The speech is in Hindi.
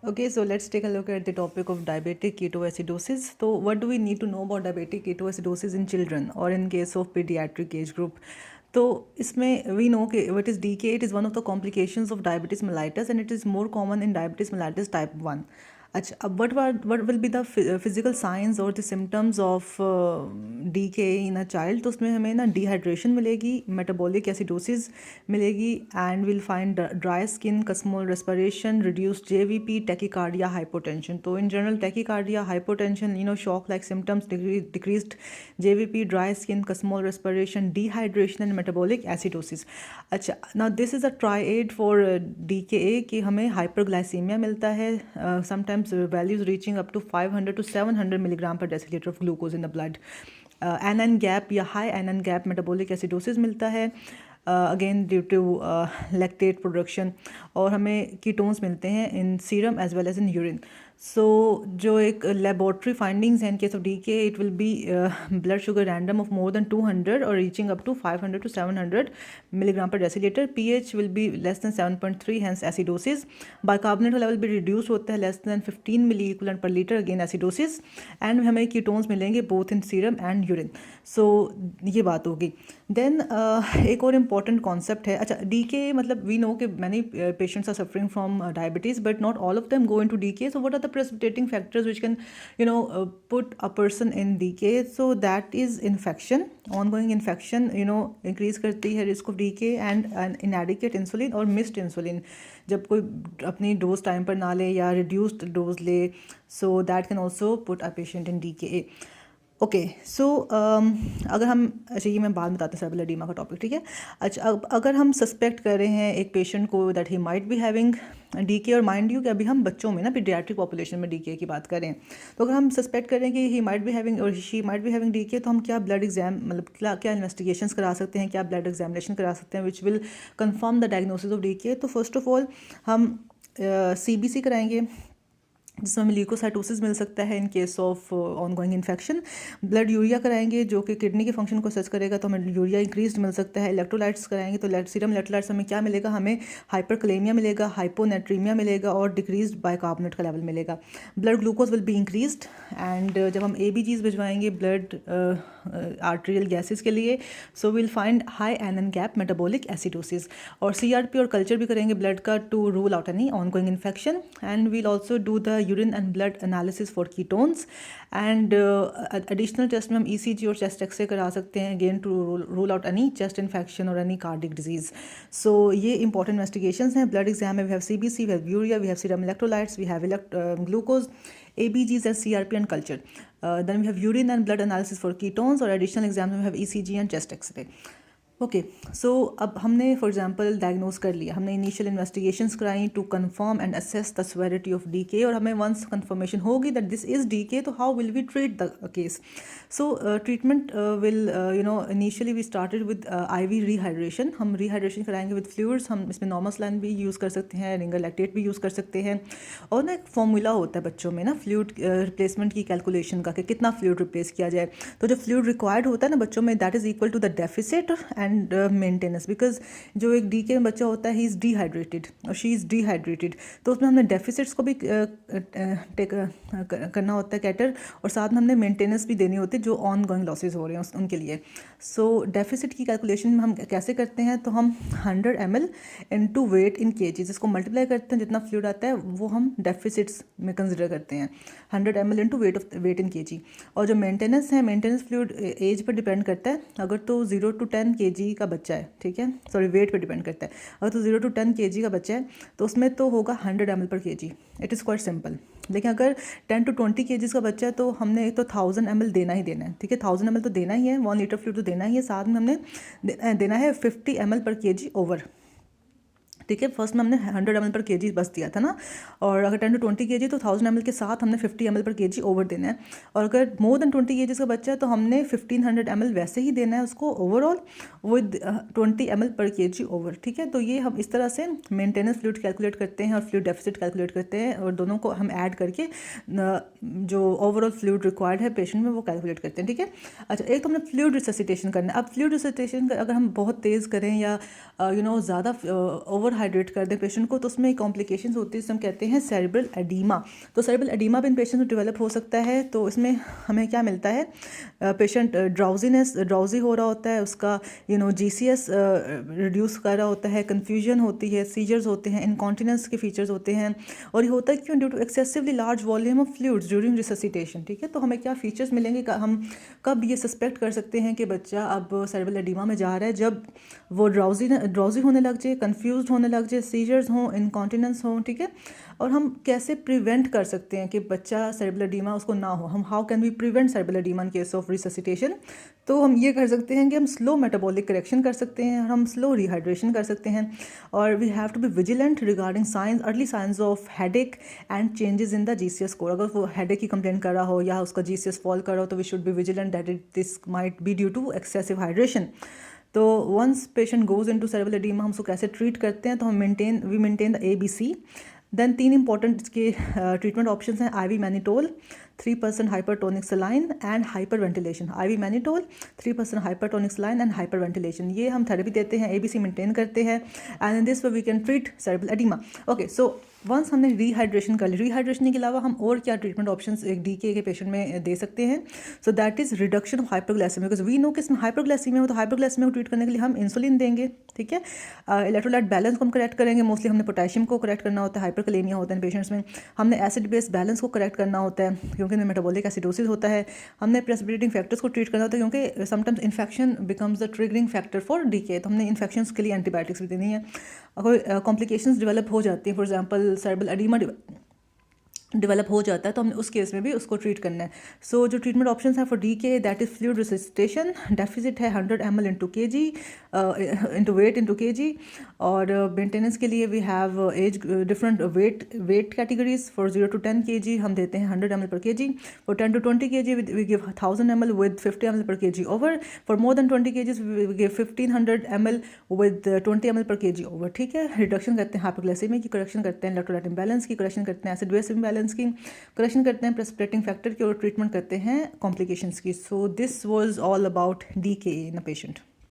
Okay, so let's take a look at the topic of diabetic ketoacidosis. So, what do we need to know about diabetic ketoacidosis in children or in case of pediatric age group? तो इसमें we know कि what is DK, it is one of the complications of diabetes mellitus and it is more common in diabetes mellitus type 1. अच्छा, अब what will be the physical signs or the symptoms of DK in a child? तो उसमें हमें ना डिहाइड्रेशन मिलेगी, मेटाबॉलिक एसिडोसिस मिलेगी and will find dry skin, Kussmaul respiration, reduced JVP, tachycardia, hypotension. तो in general tachycardia, hypotension, shock like symptoms, decreased JVP, dry skin, Kussmaul respiration, dehydration and metabolic acidosis. अच्छा, now this is a triad for DKA कि हमें हाइपरग्लाइसीमिया मिलता है, sometimes values reaching up to 500 to 700 milligram per decilitre of glucose in the blood. Anion gap या high anion gap metabolic acidosis मिलता है, again due to lactate production. और हमें कीटोन्स मिलते हैं in serum as well as in urine. So जो एक लेबॉर्ट्री फाइंडिंग्स हैं in case of DK, it will be blood sugar random of more than 200 और reaching up to 500 to 700 milligram per decilitre. pH will be less than 7.3, hence acidosis. Bicarbonate level भी रिड्यूस होता है less than 15 milli equivalent per litre, again acidosis. And हमें कीटोन्स मिलेंगे both in serum and urine. So ये बात होगी. देन एक और इम्पॉर्टेंट कॉन्सेप्ट है. अच्छा, DK मतलब वी नो कि many patients are suffering from diabetes but not all of them go into DK. सो व्हाट आर द precipitating factors which can put a person in DK? So that is infection, ongoing infection increase करती है risk of DK, and inadequate insulin और missed insulin जब कोई अपनी डोज टाइम पर ना ले या रिड्यूस्ड डोज ले. So that can also put a patient in DKA. Okay, so अगर हम, अच्छा ये मैं बाद में बताते हैं सेरेब्रल एडीमा का टॉपिक, ठीक है. अच्छा, अब अगर हम सस्पेक्ट कर रहे हैं एक पेशेंट को that he might be having DK, और माइंड यू कि अभी हम बच्चों में ना पीडियाट्रिक पॉपुलेशन में DK की बात करें, तो अगर हम सस्पेक्ट करें कि ही माइट बी हैविंग और she might be having DK, तो हम क्या ब्लड एग्जाम मतलब क्या क्या इन्वेस्टिगेशंस करा सकते हैं, क्या ब्लड एग्जामिनेशन करा सकते हैं which will confirm the diagnosis of DK. तो फर्स्ट ऑफ ऑल हम CBC कराएंगे जिसमें हमें ल्यूकोसाइटोसिस मिल सकता है इन case of ongoing infection. Blood urea कराएंगे जो कि किडनी के फंक्शन को असेस करेगा, तो हमें यूरिया इंक्रीज मिल सकता है. इलेक्ट्रोलाइट्स कराएंगे तो सीरम इलेक्ट्रोलाइट्स हमें क्या मिलेगा, हमें हाइपरकलेमिया मिलेगा, हाइपोनेट्रीमिया मिलेगा और डिक्रीज्ड बाइकार्बोनेट का लेवल मिलेगा. Blood glucose will be increased. And जब हम ABGs भिजवाएंगे ब्लड आर्टेरियल गैसेस के लिए, so will find high anion gap metabolic acidosis. और CRP और कल्चर भी करेंगे ब्लड का to rule out any ongoing infection. And we'll also do the urine and blood analysis for ketones. And additional test में हम ECG और चेस्ट एक्सरे करा सकते हैं, again to rule out any chest infection और एनी कार्डिक डिजीज. सो ये इंपॉर्टेंट इन्वेस्टिगेशंस हैं. ब्लड एग्जाम में we have CBC, we have urea, we have serum electrolytes, we have glucose, ABGs and CRP and culture. Then we have urine and blood analysis for ketones, और additional exams में we have ECG and chest X-ray. Okay, so अब हमने फॉर एग्जांपल डायग्नोज कर लिया, हमने इनिशियल इन्वेस्टिगेशंस कराई to confirm and assess the severity of DK, और हमें वंस कंफर्मेशन होगी दैट दिस इज़ DK, तो how will we treat the case. So treatment will initially we started with IV rehydration. हम रिहाइड्रेशन कराएंगे विद फ्लूइड्स. हम इसमें नॉर्मल सलाइन भी यूज़ कर सकते हैं, रिंगर लैक्टेट भी यूज़ कर सकते हैं. और ना एक फॉर्मूला होता है बच्चों में ना फ्लूइड रिप्लेसमेंट की कैलकुलेशन का कि कितना फ्लूइड रिप्लेस किया जाए. तो जो फ्लूइड रिक्वायर्ड होता है ना बच्चों में, that is equal to the deficit and maintenance. Because जो एक DK में बच्चा होता है ही इज़ डिहाइड्रेटेड और शी इज़ डिहाइड्रेटेड, तो उसमें हमने डेफिसिट्स को भी करना होता है कैटर, और साथ में हमने मेंटेनेंस भी देनी होती है जो ऑन गोइंग लॉसेज हो रहे हैं उनके लिए. सो डेफिसिट की कैलकुलेशन में हम कैसे करते हैं, तो हम 100 ml into weight in kg, जिसको मल्टीप्लाई करते हैं जितना फ्लूइड आता है वो हम डेफिसिट्स में कंसिडर करते हैं. 100 ml into weight in kg. और जो मेंटेनेंस है, मेंटेनेंस फ्लूइड एज पर डिपेंड करता है. अगर तो 0 to 10 kg का बच्चा है, ठीक है, सॉरी वेट पर डिपेंड करता है. अगर तो 0 to 10 kg का बच्चा है तो उसमें तो होगा 100 ml पर kg. It is quite simple. लेकिन अगर 10 to 20 kg का बच्चा है तो हमने एक तो 1000 ml देना ही देना है, ठीक है, 1000 ml तो देना ही है, 1 लीटर फ्लूइड तो देना ही है. साथ में हमने देना है 50 ml पर kg ओवर, ठीक है. फर्स्ट में हमने 100 ml पर kg बस दिया था ना, और अगर 10 to 20 kg तो 1000 ml के साथ हमने 50 ml पर kg ओवर देना है. और अगर मोर देन 20 kg का बच्चा है तो हमने 1500 ml वैसे ही देना है उसको ओवरऑल विद 20 ml पर kg ओवर, ठीक है. तो ये हम इस तरह से मेंटेनेंस फ्लूइड कैलकुलेट करते हैं और फ्लूइड डेफिसिट कैलकुलेट करते हैं, और दोनों को हम ऐड करके जो ओवरऑल फ्लूइड रिक्वायर्ड है पेशेंट में वो कैलकुलेट करते हैं, ठीक है. अच्छा, एक तो हमने फ्लूइड रिससिटेशन करना है. अब फ्लूइड रिससिटेशन अगर हम बहुत तेज़ करें या ज़्यादा ओवर हाइड्रेट कर दें पेशेंट को तो उसमें कॉम्प्लिकेशंस होती है, जिसे हम कहते हैं सेरेब्रल एडीमा। तो सेरेब्रल एडीमा भी इन पेशेंट में डेवलप हो सकता है। तो इसमें हमें क्या मिलता है, पेशेंट ड्राउजी हो रहा होता है, उसका जीसीएस रिड्यूस कर रहा होता है, कन्फ्यूजन होती है, सीजर्स होते हैं, इनकॉन्टिनेंस के फीचर्स होते हैं। और ये होता है क्यों, due to excessively large volume of fluids during resuscitation. ठीक है, तो हमें क्या फीचर्स मिलेंगे, हम कब ये सस्पेक्ट कर सकते हैं कि बच्चा अब सेरेब्रल एडीमा में जा रहा है, जब वो ड्राउजी होने लग जाए, कन्फ्यूज होने लग जाए, सीजर्स हों, इनकॉन्टिनेंस हों। ठीक है, और हम कैसे प्रिवेंट कर सकते हैं कि बच्चा सेरेब्रल एडीमा उसको ना हो, हम how can we prevent cerebral oedema in case of resuscitation. तो हम ये कर सकते हैं कि हम स्लो मेटाबॉलिक करेक्शन कर सकते हैं, हम स्लो रिहाइड्रेशन कर सकते हैं, और we have to be vigilant regarding signs, early signs of headache and changes in the GCS score. अगर वो हेडेक की कंप्लेंट कर रहा हो या उसका जीसीएस फॉल कर रहा हो तो we should be vigilant that this might be due to excessive hydration. तो once patient goes into cerebral oedema, हम उसको कैसे ट्रीट करते हैं, तो हम we maintain the ABC। Then 3 important इसके ट्रीटमेंट ऑप्शंस हैं, IV mannitol, 3% hypertonic saline and hyperventilation. IV mannitol, 3% hypertonic saline and hyperventilation, ये हम थेरेपी देते हैं, ABC मेंटेन करते हैं, and in this way we can treat cerebral oedema. Okay, so once हमने रिहाइड्रेशन कर ली, रिहाइड्रेशन के अलावा हम और क्या ट्रीटमेंट ऑप्शंस एक DK के पेशेंट में दे सकते हैं, so that is reduction of hyperglycaemia, because we know कि इसमें हाइपरग्लाइसेमिया हो, तो हाइपरग्लाइसेमिया को ट्रीट करने के लिए हम इंसुलिन देंगे। ठीक है, इलेक्ट्रोलाइट बैलेंस को हम करेक्ट करेंगे, मोस्टली हमने पोटेशियम को करेक्ट करना होता है, हाइपरकलेमिया होता है पेशेंट्स में, हमने एसिड बेस बैलेंस को करेक्ट करना होता है क्योंकि इनमें मेटाबॉलिक एसिडोसिस होता है, हमने प्रेसिपिटेटिंग फैक्टर्स को ट्रीट करना होता है क्योंकि sometimes infection becomes the triggering factor for DK, तो हमने इन्फेक्शंस के लिए एंटीबायोटिक्स भी देनी है। अगर कॉम्प्लिकेशंस डेवलप हो जाती हैं, for example cerebral oedema develop हो जाता है, तो हमने उस केस में भी उसको ट्रीट करना है। सो जो ट्रीटमेंट ऑप्शन है for DK, that is fluid resuscitation, deficit है 100 ml into kg into weight into kg, और मेंटेनेंस के लिए we have age different weight categories. For 0 to 10 kg हम देते हैं 100 ml per kg, for 10 to 20 kg we give 1000 ml with 50 ml per kg over, for more than 20 kg we give 1500 ml with 20 ml per kg over. ठीक है, रिडक्शन करते हैं हाइपोग्लाइसेमिया की, करेक्शन करते हैं इलेक्ट्रोलाइट इम्बैलेंस की, करेक्शन करते हैं एसिड बेस इम्बैलेंस की, करेक्शन करते हैं प्रेसिपिटेटिंग फैक्टर की, और ट्रीटमेंट करते हैं कॉम्प्लिकेशंस की। So this was all about DK in a patient.